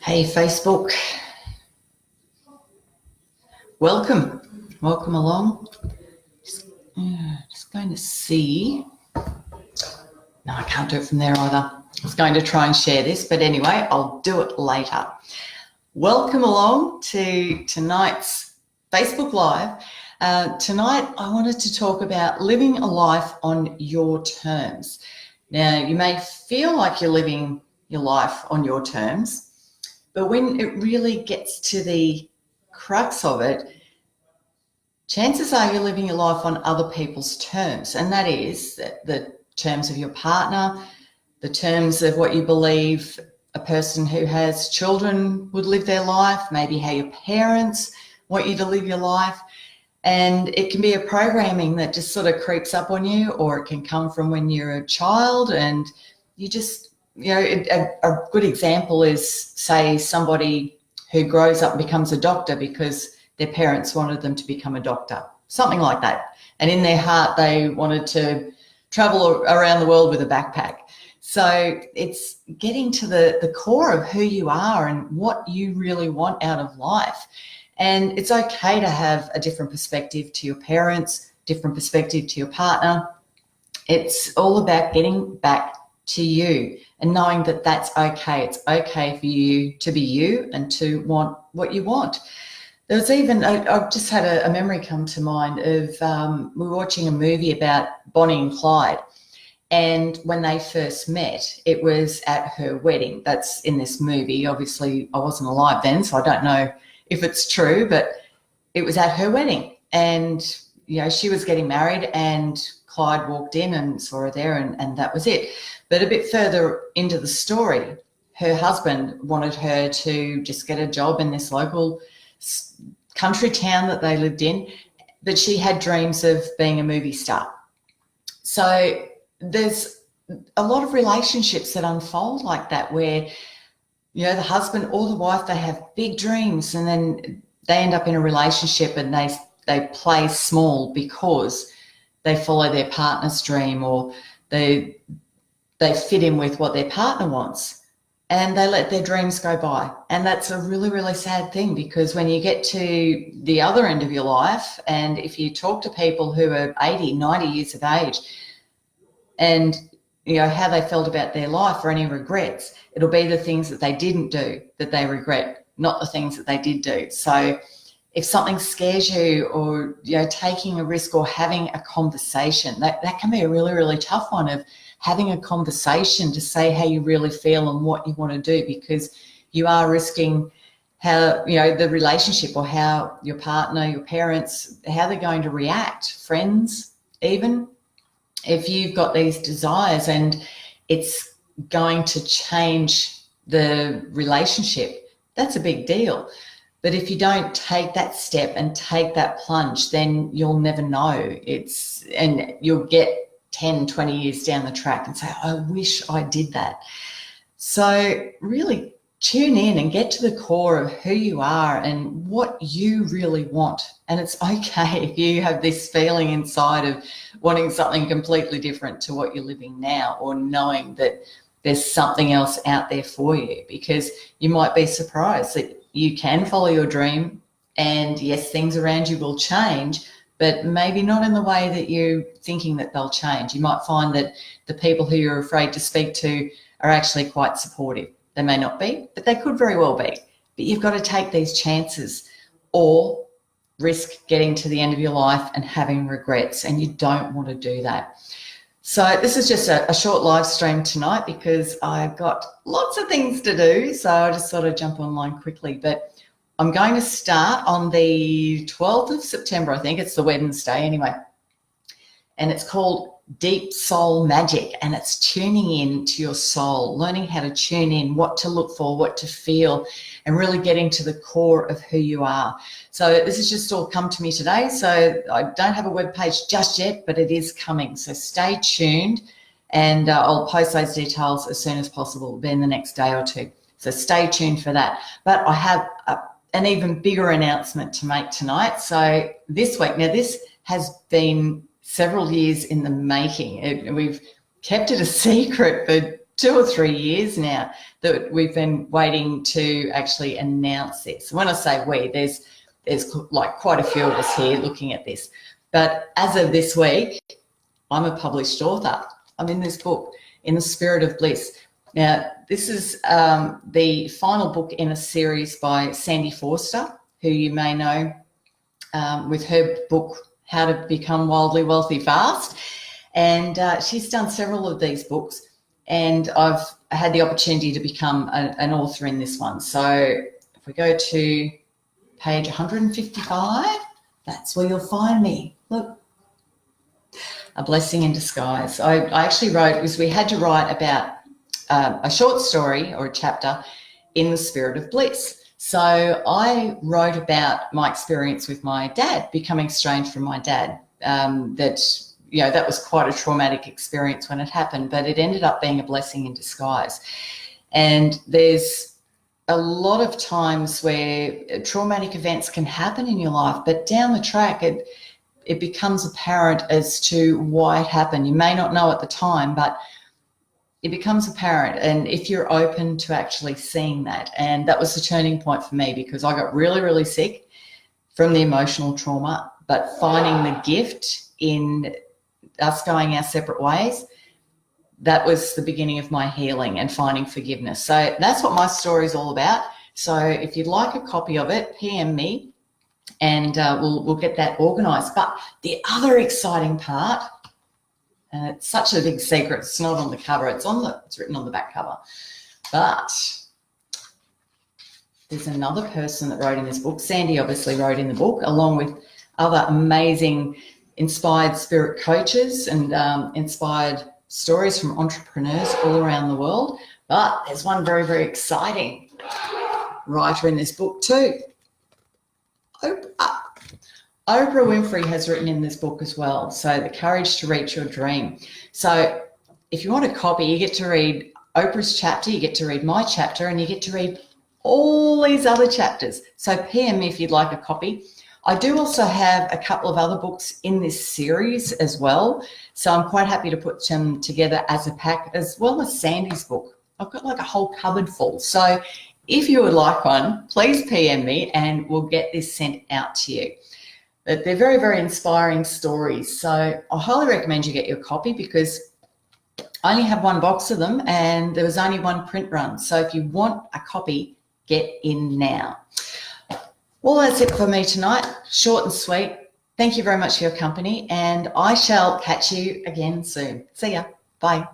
Hey, Facebook. Welcome along. Just going to see. No, I can't do it from there either. I was going to try and share this, but anyway, I'll do it later. Welcome along to tonight's Facebook Live. Tonight, I wanted to talk about living a life on your terms. Now, you may feel like you're living your life on your terms, but when it really gets to the crux of it, chances are you're living your life on other people's terms, and that is the terms of your partner, the terms of what you believe a person who has children would live their life, maybe how your parents want you to live your life. And it can be a programming that just sort of creeps up on you, or it can come from when you're a child and you just, a good example is, say, somebody who grows up and becomes a doctor because their parents wanted them to become a doctor, something like that. And in their heart, they wanted to travel around the world with a backpack. So it's getting to the core of who you are and what you really want out of life. And it's okay to have a different perspective to your parents, different perspective to your partner. It's all about getting back to you and knowing that that's okay. It's okay for you to be you and to want what you want. There was even, I've just had a memory come to mind of, we were watching a movie about Bonnie and Clyde. And when they first met, it was at her wedding. That's in this movie. Obviously, I wasn't alive then, so I don't know if it's true, but it was at her wedding. And, she was getting married and Clyde walked in and saw her there, and that was it. But a bit further into the story, her husband wanted her to just get a job in this local country town that they lived in, but she had dreams of being a movie star. So there's a lot of relationships that unfold like that, where the husband or the wife, they have big dreams, and then they end up in a relationship and they play small because they follow their partner's dream, or they fit in with what their partner wants, and they let their dreams go by. And that's a really, really sad thing, because when you get to the other end of your life, and if you talk to people who are 80, 90 years of age, and how they felt about their life or any regrets, it'll be the things that they didn't do that they regret, not the things that they did do. So if something scares you, or taking a risk or having a conversation, that can be a really, really tough one, of having a conversation to say how you really feel and what you want to do, because you are risking how the relationship, or how your partner, your parents, how they're going to react, friends even. If you've got these desires and it's going to change the relationship, that's a big deal. But if you don't take that step and take that plunge, then you'll never know. And you'll get 10, 20 years down the track and say, I wish I did that. So really tune in and get to the core of who you are and what you really want. And it's okay if you have this feeling inside of wanting something completely different to what you're living now, or knowing that there's something else out there for you, because you might be surprised that you can follow your dream, and yes, things around you will change, but maybe not in the way that you're thinking that they'll change. You might find that the people who you're afraid to speak to are actually quite supportive. They may not be, but they could very well be. But you've got to take these chances, or risk getting to the end of your life and having regrets, and you don't want to do that. So this is just a short live stream tonight, because I've got lots of things to do, so I just thought I'd jump online quickly. But I'm going to start on the 12th of September, I think. It's the Wednesday anyway. And it's called Deep Soul Magic, and it's tuning in to your soul, learning how to tune in, what to look for, what to feel, and really getting to the core of who you are. So this has just all come to me today. So I don't have a webpage just yet, but it is coming. So stay tuned, and I'll post those details as soon as possible, in the next day or two. So stay tuned for that. But I have an even bigger announcement to make tonight. So this week, now this has been several years in the making. We've kept it a secret for 2 or 3 years now that we've been waiting to actually announce this. When I say we, there's like quite a few of us here looking at this. But as of this week, I'm a published author. I'm in this book, In the Spirit of Bliss. Now, this is the final book in a series by Sandy Forster, who you may know with her book, How to Become Wildly Wealthy Fast. And she's done several of these books, and I've had the opportunity to become an author in this one. So if we go to page 155, that's where you'll find me. Look, A Blessing in Disguise. I actually wrote, because we had to write about a short story or a chapter in the spirit of bliss. So I wrote about my experience with my dad, becoming estranged from my dad. That was quite a traumatic experience when it happened, but it ended up being a blessing in disguise. And there's a lot of times where traumatic events can happen in your life, but down the track, it becomes apparent as to why it happened. You may not know at the time, but it becomes apparent. And if you're open to actually seeing that, and that was the turning point for me, because I got really, really sick from the emotional trauma, but finding the gift in us going our separate ways, that was the beginning of my healing and finding forgiveness. So that's what my story is all about. So if you'd like a copy of it, PM me, and we'll get that organised. But the other exciting part, and it's such a big secret, it's not on the cover, it's written on the back cover, but there's another person that wrote in this book. Sandy obviously wrote in the book, along with other amazing inspired spirit coaches and inspired stories from entrepreneurs all around the world. But there's one very, very exciting writer in this book too. Oprah Winfrey has written in this book as well. So The Courage to Reach Your Dream. So if you want a copy, you get to read Oprah's chapter, you get to read my chapter, and you get to read all these other chapters. So PM me if you'd like a copy. I do also have a couple of other books in this series as well. So I'm quite happy to put them together as a pack, as well as Sandy's book. I've got like a whole cupboard full. So if you would like one, please PM me and we'll get this sent out to you. But they're very, very inspiring stories. So I highly recommend you get your copy, because I only have one box of them and there was only one print run. So if you want a copy, get in now. Well, that's it for me tonight. Short and sweet. Thank you very much for your company, and I shall catch you again soon. See ya. Bye.